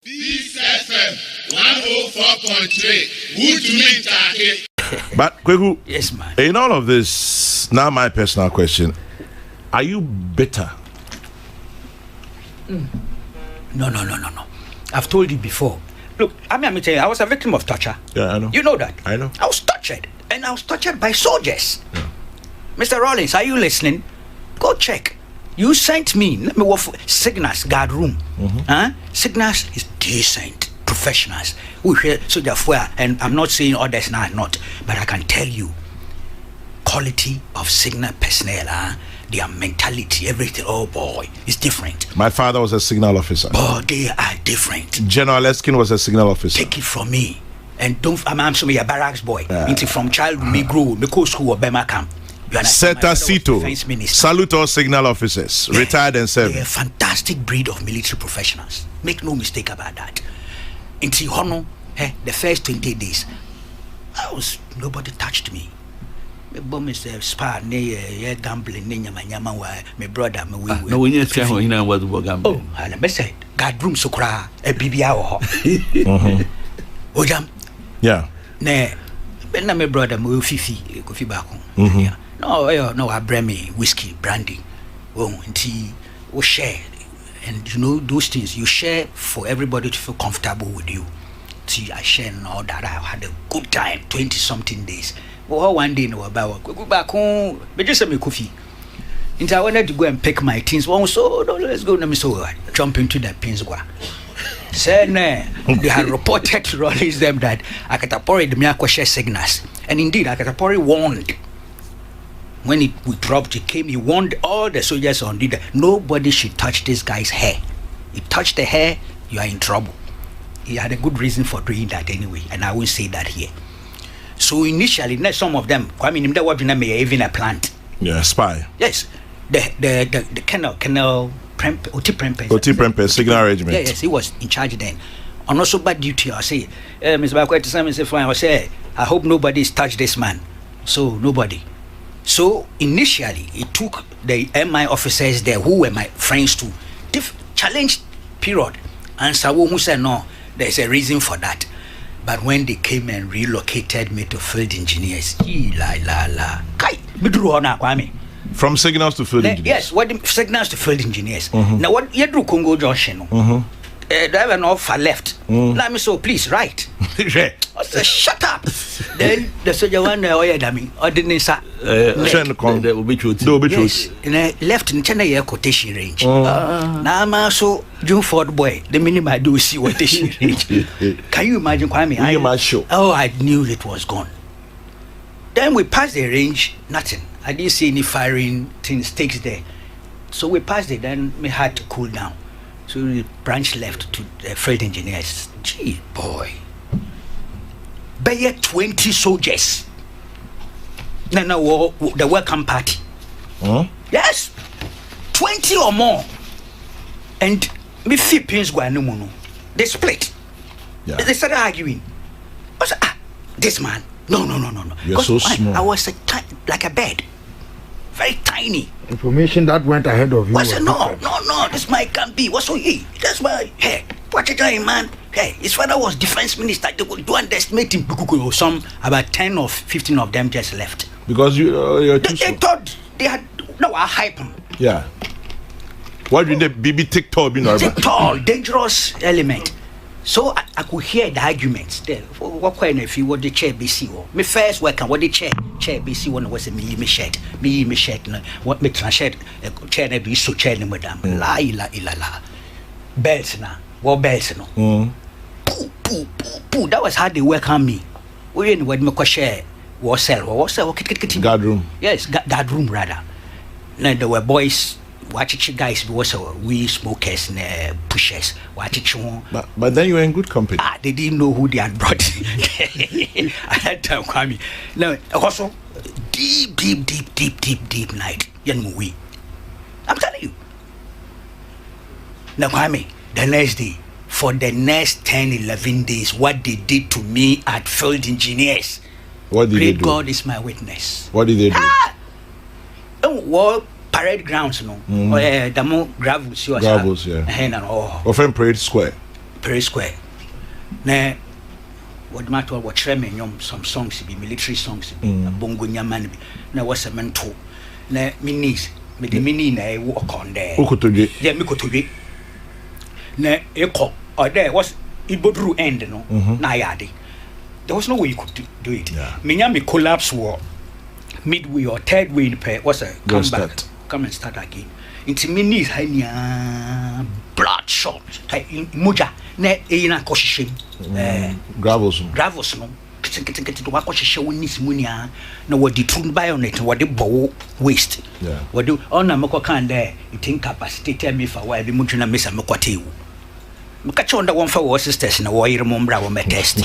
This FM 104.3. Good to meet you. But Kweku, yes, man. In all of this, now my personal question: are you bitter? No. I've told you before. Look, I'm telling you, I was a victim of torture. Yeah, I know. You know that. I know. I was tortured, and I was tortured by soldiers. Yeah. Mr. Rollins, are you listening? Go check. You sent me. Let me work for Cygnus guard room. Cygnus is decent professionals. We hear soldier fire, and I'm not saying others now not, but I can tell you, quality of Cygnus personnel, their mentality, everything. Oh boy, it's different. My father was a signal officer. Oh, they are different. General Eskin was a signal officer. Take it from me, and don't. I'm sorry, a barracks boy. Into from childhood, me grow, me go school or Bema camp. Seta Sito, salute all signal officers, retired and serving. They're a fantastic breed of military professionals. Make no mistake about that. In Tihono, the first 20 days, nobody touched me. My bum is a spa, gambling, my brother, my way. No, when you say how you was gambling. Oh, I said, God room so cry, a BBR. Ojam. Yeah. Nay, but my brother, my Fifi, Kweku Baako. Yeah. No, I bring me whiskey, brandy, and tea, or share. And you know, those things you share for everybody to feel comfortable with you. See, I share and all that. I had a good time, 20-something days. Well, one day, no, about Kweku Baako, but just me coffee. And I wanted to go and pick my things. Well, so let's go. Let me so jump into the pins. Said, they had reported to release them that Akatapori the Miyako share Cygnus. And indeed, Akatapori warned. When we dropped, he warned all the soldiers on leader, nobody should touch this guy's hair. He touched the hair, you are in trouble. He had a good reason for doing that anyway, and I won't say that here. So initially, some of them, even a plant. Yeah, spy. Yes, the Colonel Oti Prempe, signal regiment. Yes, he was in charge then. On also bad duty, I say, Mr. Baako, I say, I hope nobody's touched this man. So nobody. So initially, it took the MI officers there who were my friends to challenge period. And Sawo who said, no, there's a reason for that. But when they came and relocated me to field engineers, from signals to field engineers? Yes, what signals to field engineers. Now, what you do Congo Junction? Driver no far left. Let me so please right. I said, shut up. Then the soldier one or didn't say there will be truth. Yes, and left in China quotation range. Now I'm also June Ford boy. The minimum I do see quotation range. Can you imagine Kwame? Oh, I knew it was gone. Then we passed the range, nothing. I didn't see any firing stakes there. So we passed it, then we had to cool down. So the branch left to the field engineers. Gee, boy. By 20 soldiers. No, the welcome party. Yes. 20 or more. And me Philippines go no. They split. Yeah. They started arguing. I said, this man. No. You're so small. I was like a bird. Very tiny. Information that went ahead of you. I said, no, this man can't be. What's so he? That's why, hey, what you doing, man? Hey, his father was defense minister. They would do underestimate him. Some, about 10 or 15 of them just left. Because you're too small. They thought they had, no, I hype him. Yeah. Why did they be TikTok? TikTok, dangerous element. So I could hear the arguments there. What kind if you what the chair BC? Me first welcome what the chair BC one was a me shirt. No, what me translate chair be so chair no madam. La. Bells na. What bells no? Poo. That was how they welcome me. We in what me ko share was cell. Guard room. Yes, guard room rather. Now there were boys. Watch guys was we smokers and pushers. Watch one. But then you were in good company. They didn't know who they had brought. At that time, Kwame. Now also deep night. We. I'm telling you. Now Kwame, the next day, for the next 10-11 days, what they did to me at field engineers. What did they do? God is my witness. What did they do? Well, parade grounds, no. Damo gravels, yeah. And Offering Parade Square. Perry Square. Ne what matter what tremendum some songs be military songs be bongo nyaman be na was a mentor. Ne me niece me the mini na walk on there. Yeah, me kotodwe. Ne eko or there was ibodru end no na yade. There was no way you could do it. Me collapse war midway or third way in pair was a come and start again. Into me knees hanya bloodshot moja na na koshishim gravels no kiti wa koshishye wonis munia na wadi tune by on it wadi bow waste wadi ona meko kan there it incapacitated me for why be muduna mesa mekwatewu mekache onda won fa wo sisters na wo yire mombra wo test.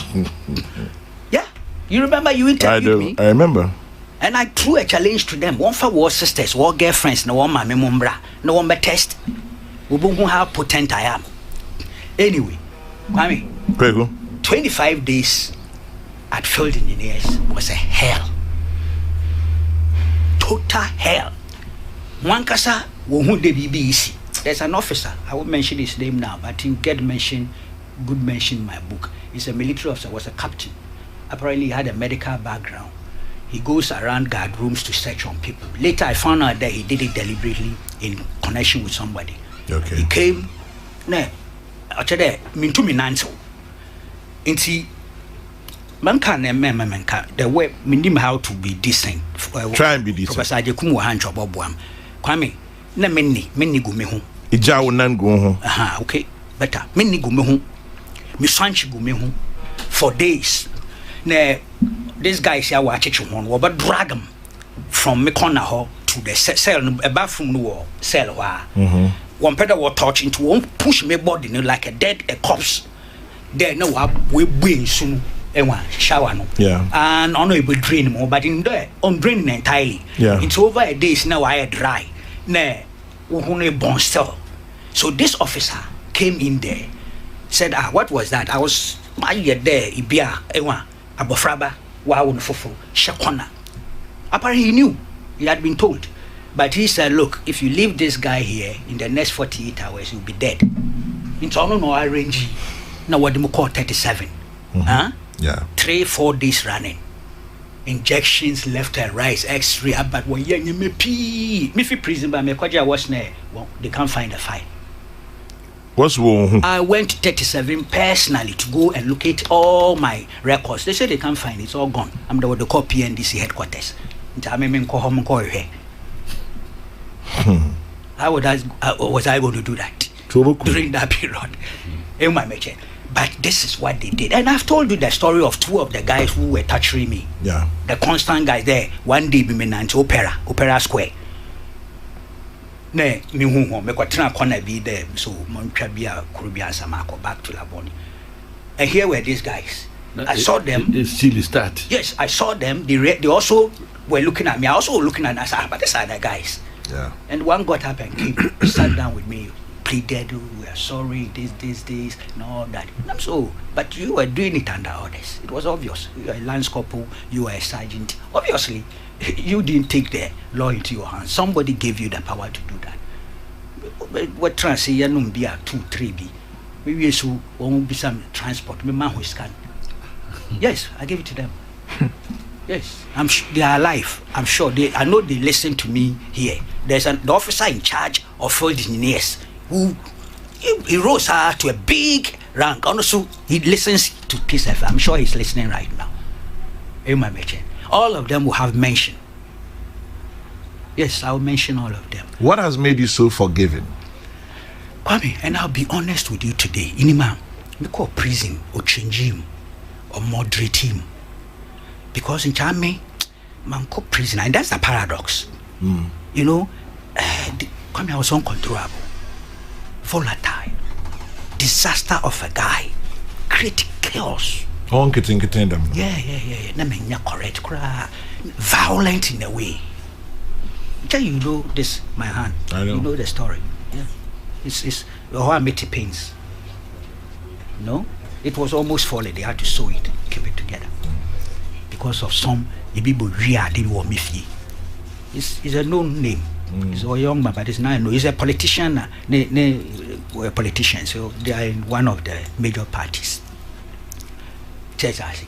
Yeah, you remember you interviewed me? I remember. And I threw a challenge to them. One for war sisters, war girlfriends, no one my memombra, no one but test. We won't how potent I am. Anyway, Kwame, 25 days at Field Engineers was a hell. Total hell. One kasa won't the BBC. There's an officer, I won't mention his name now, but he get mention, good mention in my book. He's a military officer, was a captain. Apparently he had a medical background. He goes around guard rooms to search on people. Later, I found out that he did it deliberately in connection with somebody. Okay. He came, actually, mintu minanso. Inti, manka, the way mindim how to be decent. Try and be decent. Professor Ajekumu hancho bobuam. Kwame, na menni gumehu. Ija unan gumehu. Aha, okay, better. Menni gumehu. Misanchi gumehu for days. Ne, this guy is here watching one, but drag him from me corner to the cell, a bathroom no cell. One pedal was touch into one push me body like a dead a corpse. There no we bring soon shower no. Yeah. And honorable drain more, but in there on draining entirely. Yeah. It's over a days now I dry. Ne, uhune bon cell. So this officer came in there, said, what was that? I was there, Ibia, Abofraba, Wawun Fufu, Shakona. Apparently he knew, he had been told. But he said, look, if you leave this guy here in the next 48 hours, you'll be dead. In Tono no RNG, now what do you call 37? Huh? Yeah. 3-4 days running. Injections left and right, X-ray, but when you me pee, me prison by me kwaja was there. Well, they can't find a file. What's wrong? I went to 37 personally to go and locate all my records. They said they can't find it. It's all gone. I'm the what they call PNDC headquarters. How was I going to do that during that period? But this is what they did. And I've told you the story of two of the guys who were torturing me. Yeah. The constant guys there. One day, we went to Opera Square. Ne me hu me kwatena corner be there so montwa bia kurubia samako back to Laboni. And here were these guys. I saw them. They still start. Yes, I saw them. They also were looking at me. I also looking at us, but these are the guys. Yeah. And one got up and came, sat down with me, pleaded, we are sorry, this, and all that. And I'm so, but you were doing it under orders. It was obvious. You are a lance corporal, you are a sergeant. Obviously, you didn't take the law into your hands. Somebody gave you the power to do that. What trans say you be a 2-3B. Maybe so won't be some transport. Me man who scan. Yes, I gave it to them. Yes, they are alive. I'm sure I know they listen to me here. There's the officer in charge of field engineers who he rose to a big rank. Also, he listens to Peace FM. I'm sure he's listening right now. All of them will have mentioned. Yes, I'll mention all of them. What has made you so forgiving? Kwame, and I'll be honest with you today. Inima, we call prison or change him or moderate him. Because in Chame, man called prison, and that's the paradox. You know, Kwame was uncontrollable, volatile, disaster of a guy, create chaos. Yeah. Correct. Violent in a way. You know this, my hand. I know. You know the story. Yeah. It's how I made it pains. No? It was almost falling. They had to sew it, keep it together. Because of some people didn't want me. It's a known name. He's a young man, but it's not known. He's a politician. were politicians, so they are in one of the major parties. Church, I see.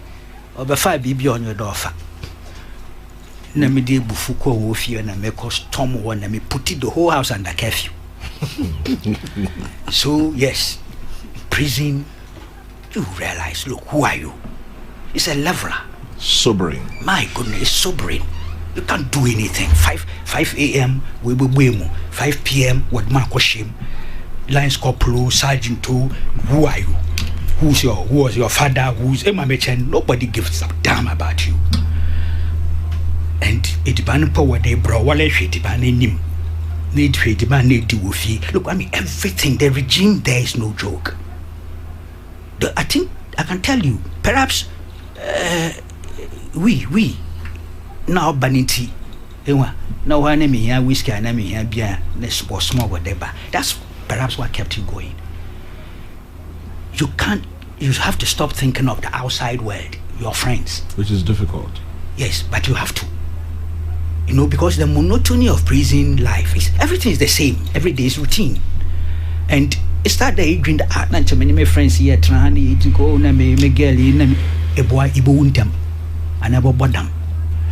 Over 5 BB on your door. Namidi Bufuko Wofio and me storm one and me put it the whole house under curfew. So yes, prison, you realize, look, who are you? It's a leveler. Sobering. My goodness, it's sobering. You can't do anything. 5 a.m. we will win. 5 p.m. what Marco Shim, Lines Corporal, Sergeant 2, who are you? Who was your father? Who's Emma Mechen? Nobody gives a damn about you. And it ban power they brought wale shit ban him. Need trade ban need do with. Look, I mean everything, the regime there is no joke. I think I can tell you, perhaps we now banity. Now I name here whiskey and I mean here beer, let's or small whatever. That's perhaps what kept you going. You have to stop thinking of the outside world, your friends. Which is difficult. Yes, but you have to. You know, because the monotony of prison life is everything is the same. Every day is routine. And it's that day during the art night, many friends here trying to go na me girl in a boy ibo untem and abo bodam.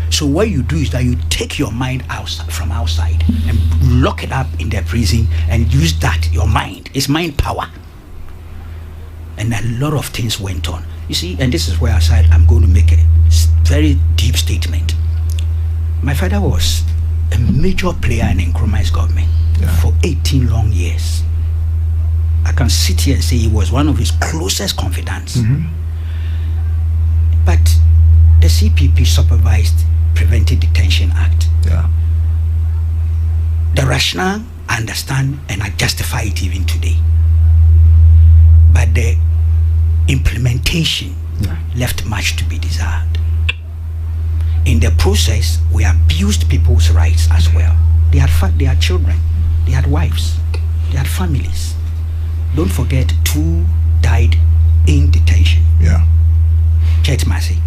So what you do is that you take your mind from outside and lock it up in the prison and use that, your mind. It's mind power. And a lot of things went on. You see, and this is where I said I'm going to make a very deep statement. My father was a major player in Nkrumah's government for 18 long years. I can sit here and say he was one of his closest confidants. But the CPP supervised Preventive Detention Act. Yeah. The rationale, I understand, and I justify it even today. But the implementation left much to be desired. In the process, we abused people's rights as well. They had children, they had wives, they had families. Don't forget, 2 died in detention. Yeah. Church Mercy.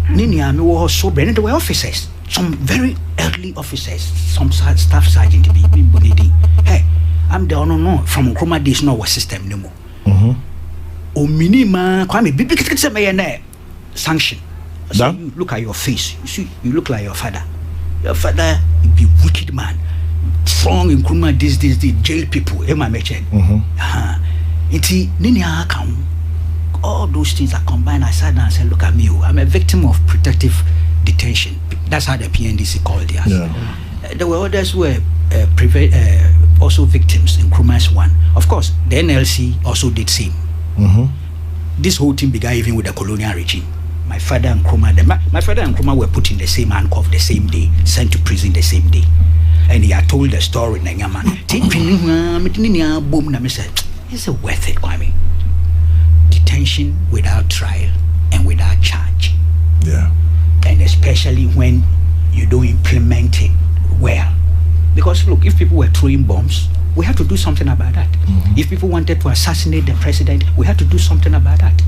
Ninyami was so brand. There were officers, some very early officers, some staff sergeant to be hey, I'm the no from Nkrumah days no was system no more. O minima kwame bibi kitse me na sanction. So you look at your face. You see, you look like your father. Your father be wicked man, strong in Nkrumah this jail people. Emma Mechen. Iti ninya account. All those things are combined. I sat down and said, look at me, I'm a victim of protective detention. That's how the PNDC called it. There were others who were also victims in Nkrumah's one. Of course, the NLC also did same. This whole thing began even with the colonial regime. My father and Nkrumah were put in the same handcuff the same day, sent to prison the same day. And he had told the story. Is it worth it, Kwame? Detention without trial and without charge. Yeah. And especially when you don't implement it well. Because look, if people were throwing bombs, we had to do something about that. If people wanted to assassinate the president, we had to do something about that.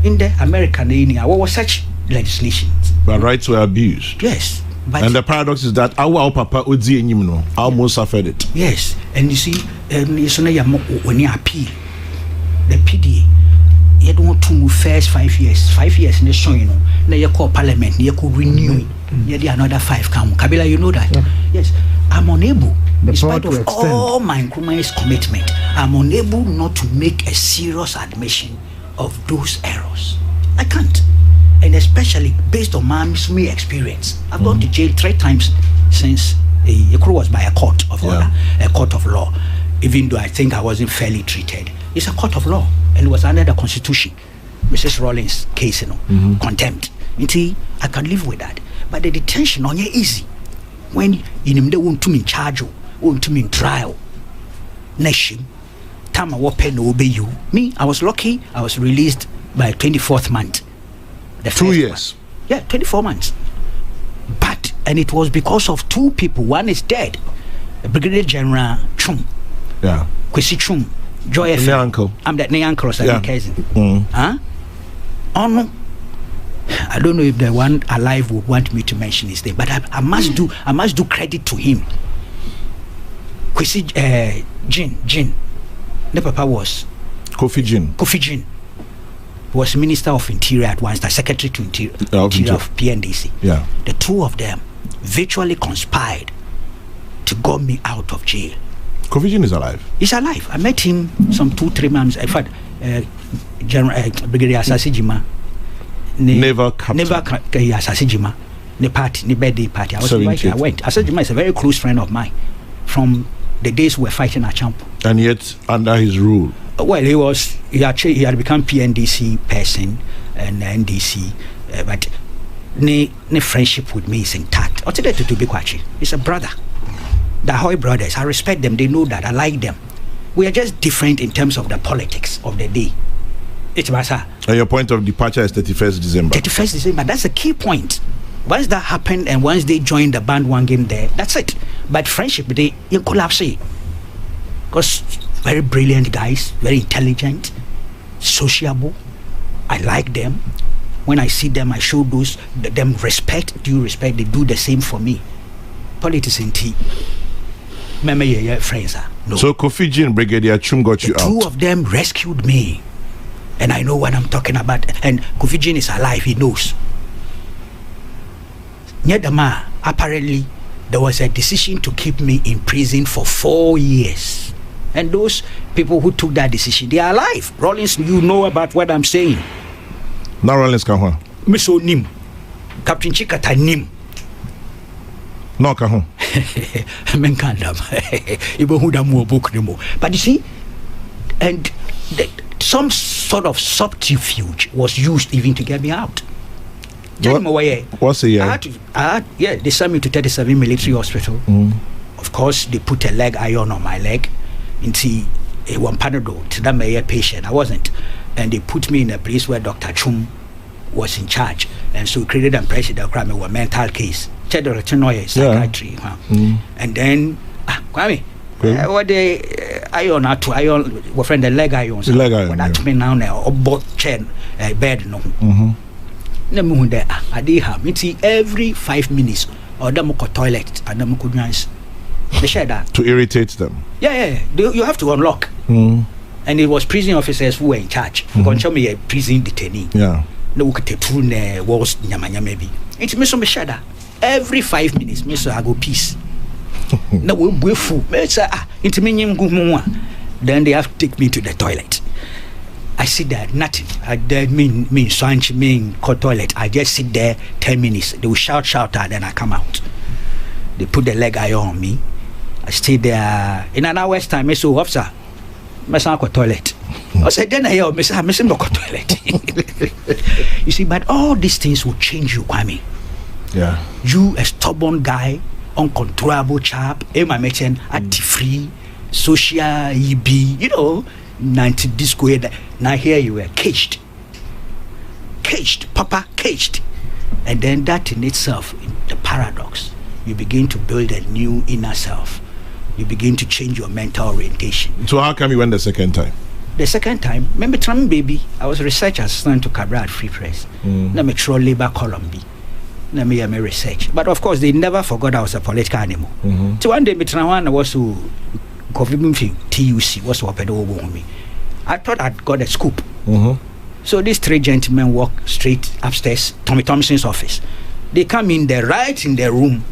In the American Union, what was such legislation? But rights were abused. Yes. But and the paradox is that our papa Odi and almost suffered it. Yes. And you see, when you appeal, the PDA, you don't want to move first 5 years. 5 years in the show, now you call parliament, you could renew it. Another 5 come. Kabila, you know that? Yes. I'm unable, in spite of all my Nkrumah's commitment, I'm unable not to make a serious admission of those errors. I can't. And especially based on my experience. I've gone to jail 3 times since the was by a court of order, a court of law. Even though I think I wasn't fairly treated. It's a court of law. And it was under the Constitution. Mrs. Rawlings' case, contempt. I can live with that. But the detention on you easy. When they want to be in charge, want to be in trial. Nation. Time I was pen obey you. Me, I was lucky. I was released by 24th month. The 2 years. Yeah, 24 months. But and it was because of 2 people. One is dead. Brigadier General Chum. Yeah. Kwesi Chum. Joy FM. Uncle. I'm that uncle or cousin. Huh? Oh no. I don't know if the one alive would want me to mention his name, but I must do credit to him. Kwesi Jin The papa was Kofi Jin was Minister of Interior at once, the Secretary to Interior of PNDC. Yeah. The two of them virtually conspired to got me out of jail. Kofi Jin is alive? He's alive. I met him some 2-3 months. In fact, General Brigadier Asasijima, Naval Captain Asasijima, the party, the birthday party. I was invited. I went. Asasijima is a very close friend of mine from the days we were fighting at Champo. And yet, under his rule? Well, he had become PNDC person and NDC, but the friendship with me is intact. He's a brother. The Hoy brothers, I respect them. They know that. I like them. We are just different in terms of the politics of the day. It's Basa. And your point of departure is 31st December. 31st December. That's the key point. Once that happened and once they joined the band one game there, that's it. But friendship, they collapse. Because very brilliant guys, very intelligent, sociable. I like them. When I see them, I show them respect, due respect. They do the same for me. Politics in tea. Friends. No. So Kofi Jin, Brigadier Chum got you out. Two of them rescued me. And I know what I'm talking about. And Kofi Jin is alive, he knows. Nyedama, apparently, there was a decision to keep me in prison for 4 years. And those people who took that decision, they are alive. Rollins, you know about what I'm saying. Now Rollins Kahun. Miso Nim. Captain Chikata Nim. No Kahun. But you see, and some sort of subterfuge was used even to get me out. What's the year? They sent me to 37 military hospital. Of course, they put a leg iron on my leg. Into a one panadol to that my patient. I wasn't. And they put me in a place where Dr. Chum was in charge. And so created an impression that Kwame was a mental case. Psychiatry. And then Kwame, what the iron to iron, what friend the leg iron. The leg iron. What that me now or both chair bed no. I did have every 5 minutes or them go toilet and them could dance. They share that to irritate them. Yeah. You have to unlock. And it was prison officers who were in charge. You can show me a prison detainee. Yeah. No, we could take two walls. Maybe it's me some share that every 5 minutes. Me so I go peace. No, we full. Me say into me then they have to take me to the toilet. I sit there, nothing. I mean, Sanch, toilet. I just sit there 10 minutes. They will shout, and then I come out. They put the leg iron on me. I stayed there in an hour's time. I said, officer, I go toilet. I said, then I hear, I said, go toilet. You see, but all these things will change you, Kwame. Yeah. You, a stubborn guy, uncontrollable chap, anti-free, social, EB, 90 disco. Now here you were caged, Papa, caged. And then that in itself, the paradox, you begin to build a new inner self. You begin to change your mental orientation. So how come you went the second time? The second time, remember Trump baby, I was a research assistant to Cabral at Free Press. Let me throw labor column B. Let me research. But of course, they never forgot I was a political animal. So one day, I was to TUC, was what me. I thought I'd got a scoop. So these 3 gentlemen walk straight upstairs, Tommy Thompson's office. They come in there, right in their room.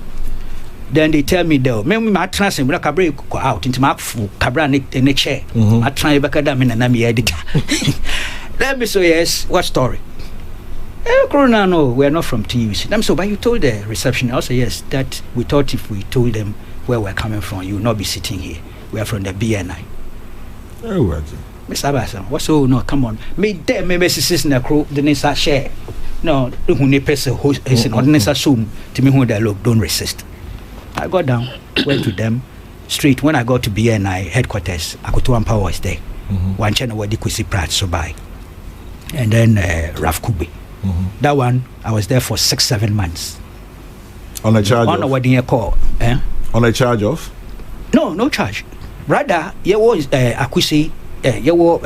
Then they tell me, my trans and Cabra go out into my Cabra in a chair. I try back at them in an editor. Let me say, yes, what story? No, we're not from TUC. I'm so, but you told the reception also, yes, that we thought if we told them where we're coming from, you will not be sitting here. We are from the BNI. Oh, what? Mr. Abasan, what's so? No, come on. Me there, me Mrs. Nakro, the Nessa share. No, who ne person who is an ordinance assume to me who they look, don't resist. I got down, went to them, straight. When I got to BNI headquarters, I got to Power was there. One channel where the Kwesi Pratt so by. And then Raf Kube. That one, I was there for 6-7 months. On a charge on of? What do you call? On a charge of? No charge. Rather, you was Akwesi. You were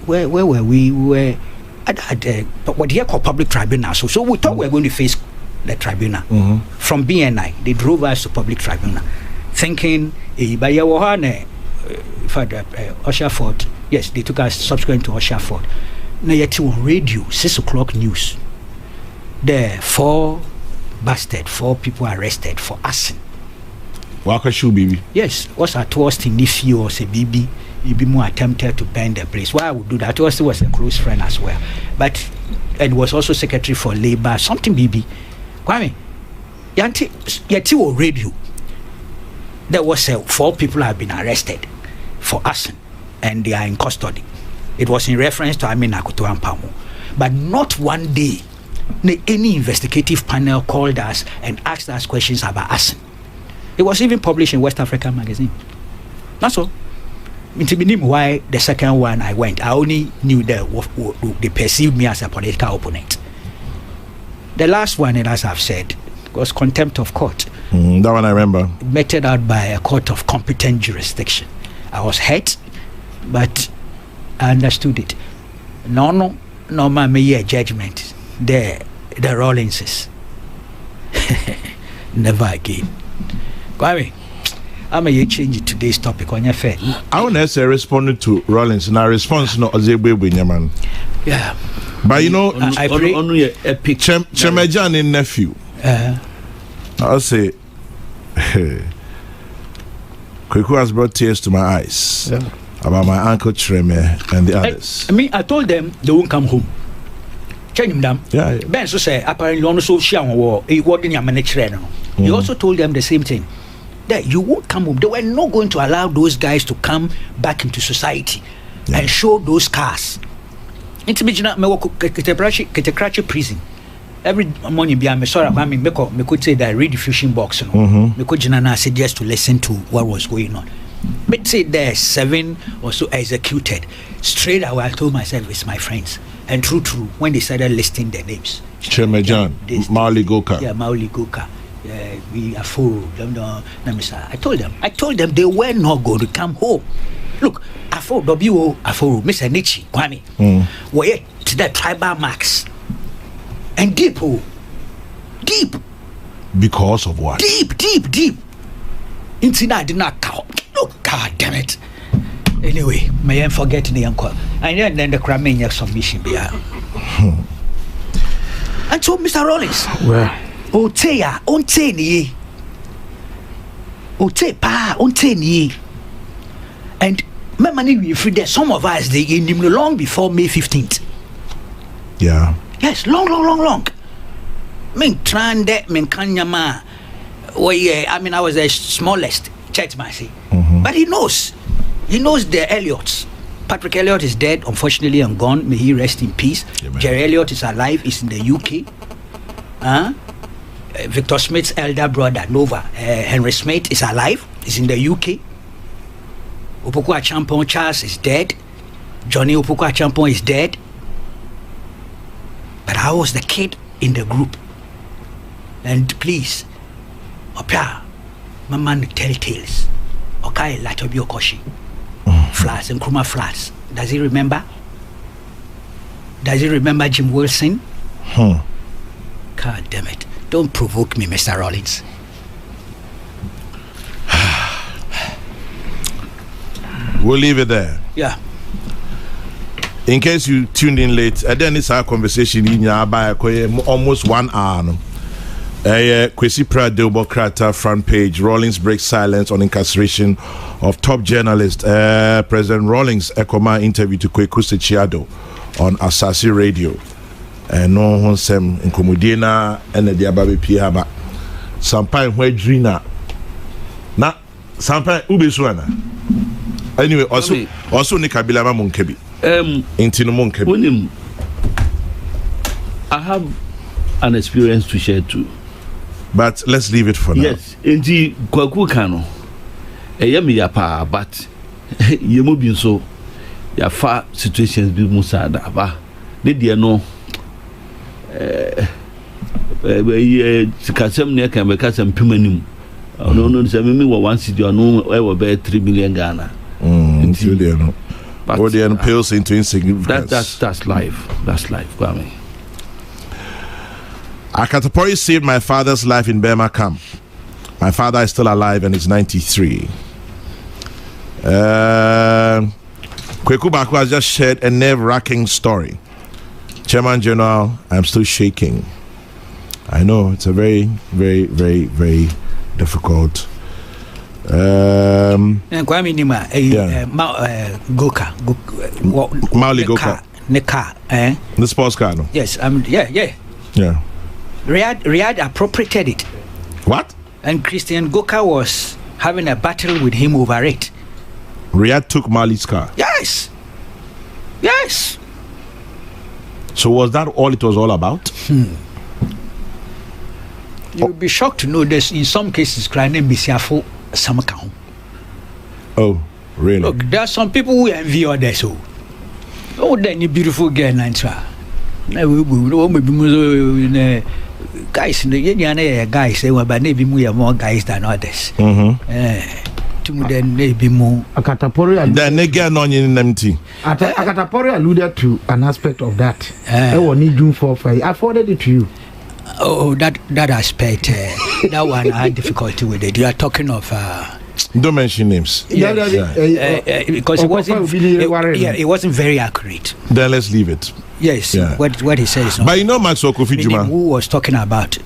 where were we? We were at what do you call public tribunal? So we thought we were going to face the tribunal. From BNI, they drove us to public tribunal, thinking, but you were Osherford. Yes, they took us subsequent to Osherford. Now yet on radio, 6 o'clock news. There 4 people arrested for arson. Waka shoe baby. Yes, was at worst in Nifi or say BB. Ibimu attempted to burn the place. Why I would do that? Was a close friend as well, but and was also secretary for labor. Something BB. Kwame, yeti on radio. There was 4 people have been arrested for arson, and they are in custody. It was in reference to Amina Kutu Ampamo, but not one day any investigative panel called us and asked us questions about arson. It was even published in West African magazine. That's all. Why the second one I went, I only knew that they perceived me as a political opponent. The last one, and as I've said, was contempt of court. That one I remember. Meted out by a court of competent jurisdiction. I was hurt, but I understood it. No, my judgment. The Rollinses. Never again. Kwame, I'm going to change today's topic on your fair. I want to say responding to Rollins, and our response not as a baby, man. Yeah. But you know, I pray. Chemejan in nephew. I'll say, Kweku has brought tears to my eyes about my uncle Treme and the others. I told them they won't come home. Change them. Yeah. Ben so say apparently also share war. He also told them the same thing. That you won't come home. They were not going to allow those guys to come back into society and show those cars. It's me prison. Every morning, me could say that rediffusion box. Me could say just to listen to what was going on. But say there 7 or so executed. Straight away, I told myself it's my friends. And true, when they started listing their names. Chemejan, Mauli Goka. Yeah, Mauli Goka. We are full. I told them they were not going to come home. Look, Afro Mr. Nietzsche, Kwame, were to the tribal marks. And deep. Because of what? Deep. Intina did not count. Look, God damn it. Anyway, may I forget the uncle. And then the crime submission be out. And so, Mr. Rollins. Well. Onte ni. And my money we free there. Some of us they in him long before May 15th. Yeah. Yes, long. Min trande min kanyama. Well, yeah, I mean I was the smallest church mercy. But he knows the Elliots. Patrick Elliott is dead, unfortunately, and gone. May he rest in peace. Yeah, Jerry Elliott is alive, is in the UK. Victor Smith's elder brother, Nova, Henry Smith, is alive, is in the UK. Opoku Achampong Charles is dead. Johnny Opoku Achampong is dead. But I was the kid in the group. And please, Opia, my man tell tales. Okay, Latobi Okoshi. Flats and Kruma Flats. Does he remember? Does he remember Jim Wilson? God damn it. Don't provoke me, Mr. Rollins. We'll leave it there. Yeah. In case you tuned in late, then it's our conversation in almost 1 hour. Kwesi Pradeobokrata front page. Rawlings breaks silence on incarceration of top journalist. President Rawlings Ekoma interview to Kweku Sechiado on Asasi Radio. No one sem inkomodina and the ababe piaba. Sampai Wedrina. Na Sampai Ubesuana. Anyway, also Nikabila Munkebi. Intino Munkebi. I have an experience to share too. But let's leave it for now. Yes, indeed, Kweku Kano. Yami yapa, but yemu bin so yafa situations bi musada ba. Did you know? Kasem ne kan be kasem pimanim. No, say me one city no we were be 3 million Ghana. Indeed, no. But the pales into insignificance. That's life. That's life, Kwame. Akatapori saved my father's life in Burma camp. My father is still alive and is 93. Kweku Baako has just shared a nerve-wracking story. Chairman General, I'm still shaking. I know it's a very, very, very, very difficult. Kwame Nima, Mauli Goka. Car, The sports car, no? Yes, yeah. Riyadh appropriated it. What? And Christian Goka was having a battle with him over it. Riyadh took Mali's car. Yes. So was that all it was all about? You'll be shocked to know this. In some cases, crying and bisiafo some account. Oh, really? Look, there are some people who envy others. Oh, then you beautiful girl, Nantra. Guys, guys, they were by maybe more guys than others. Then maybe more. Akatapori. The nigga non in empty. Akatapori alluded to an aspect of that. I need June 4-5. I forwarded it to you. Oh, that aspect, that one I had difficulty with it. You are talking of. Don't mention names. Because it wasn't very accurate. Then let's leave it. Yes, what he said is not. But you know Maxwell Kofi Juma. Who was talking about?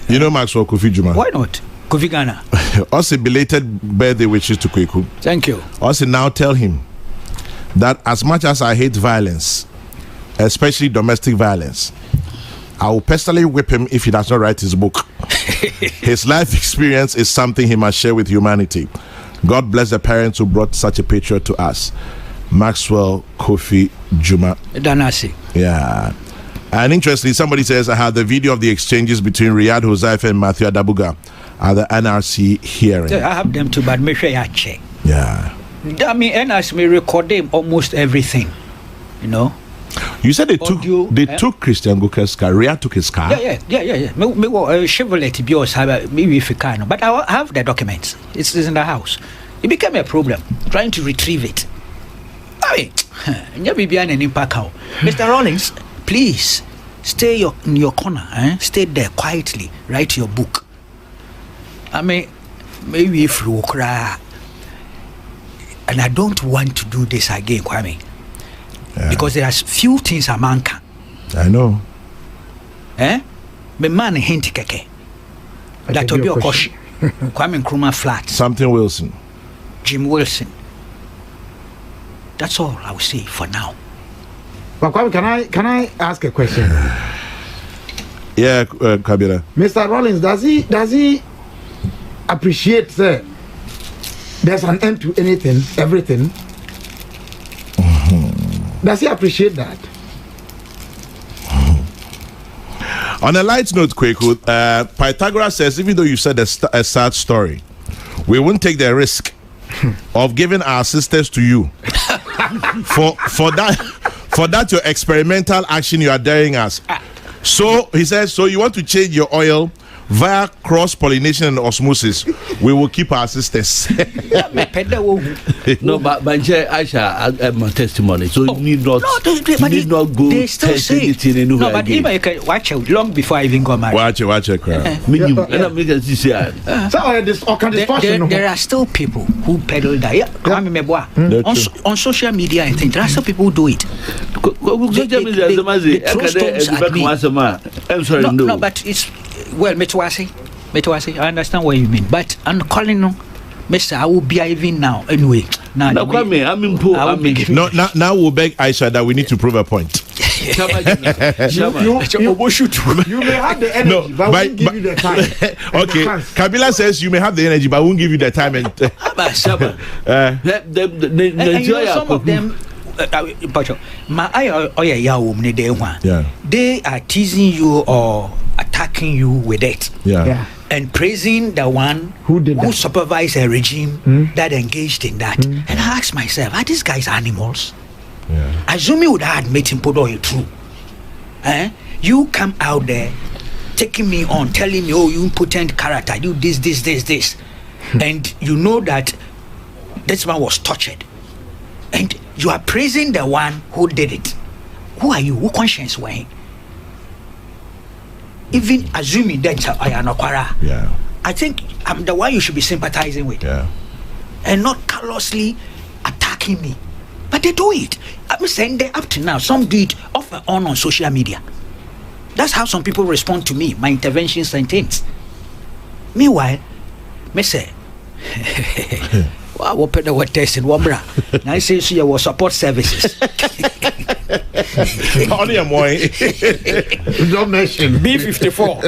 You know Maxwell Kofi Juma. Why not? Kofi Ghana. Also, belated birthday wishes to Kweku. Thank you. Also, now tell him that as much as I hate violence, especially domestic violence, I will personally whip him if he does not write his book. His life experience is something he must share with humanity. God bless the parents who brought such a patriot to us. Maxwell Kofi Juma. Danasi. Yeah. And interestingly, somebody says, I have the video of the exchanges between Riyadh Huzaifa and Matthew Adabuga at the NRC hearing. Yeah, I have them too, but make sure I check. Yeah. I mean, NRC may record them almost everything, you know. You said they took Christian Goka's car. Riyadh took his car. Yeah. Chevrolet BIOS maybe if you can, but I have the documents. It's in the house. It became a problem trying to retrieve it. I mean, Mr. Rollins, please stay in your corner. Stay there quietly. Write your book. I mean, maybe if you cry, and I don't want to do this again, Kwame. Yeah. Because there are few things a man can. I know. Me man hint keke. That will be a caution. Kwame Nkrumah flat. Something Wilson. Jim Wilson. That's all I will say for now. But Kwame, can I ask a question? Yeah, Kabila. Mr. Rollins, does he appreciate there's an end to everything? Does he appreciate that? On a light note, Kweku, Pythagoras says, even though you said a sad story, we won't take the risk of giving our sisters to you for that your experimental action you are daring us. So he says, so you want to change your oil via cross-pollination and osmosis. We will keep our sisters. No, but Aisha had my testimony, so you need not go. They still say no, but even you can watch it long before I even got married. Watch it, crap. There are still people who peddle that. On social media and things, there are still people who do it. They throw stones at me. I'm sorry, no, but it's well, Metwasi, I understand what you mean, but I'm calling on Mr. I will be even now anyway. Now we'll beg Aisha that we need to prove a point. You may have the energy, but we won't give you the time. Okay, Kabila says you may have the energy, but I won't give you the time. And some of them. They are teasing you or attacking you with it, and praising the one who supervised a regime that engaged in that. And I ask myself, are these guys animals? Assuming would have admit him put all true. You come out there taking me on, telling me, oh, you impotent character, you this, and you know that this man was tortured, and you are praising the one who did it. Who are you? Who conscience were he? Even assuming that I am not, I think I'm the one you should be sympathizing with. and not callously attacking me. But they do it. I'm saying that up to now, some do it off and on social media. That's how some people respond to me, my interventions and things. Meanwhile, me say, wow, what the what testing, what bra? Now I say, so you was support services. Only a boy. Don't mention B54.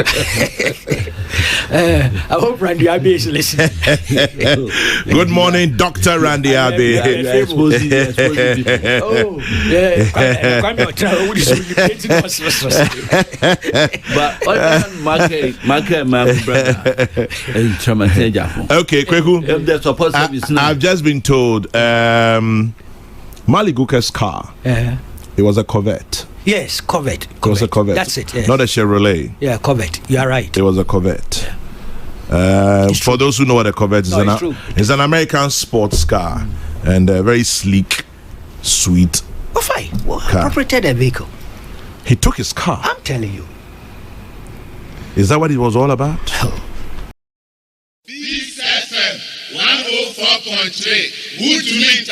I hope Randy Abbey is listening. Good morning, Dr. Randy Abbey. Oh, yeah. Okay, Kweku. I've just been told Mali Guka's car. It was a Corvette. Yes, Corvette. It was a Corvette. That's it. Yes. Not a Chevrolet. Yeah, Corvette. You are right. It was a Corvette. For those who know what a Corvette is, it's an American sports car and very sleek, sweet. Oh, fine. Well, appropriated a vehicle. He took his car. I'm telling you. Is that what it was all about? This FM 104.3. Who to me,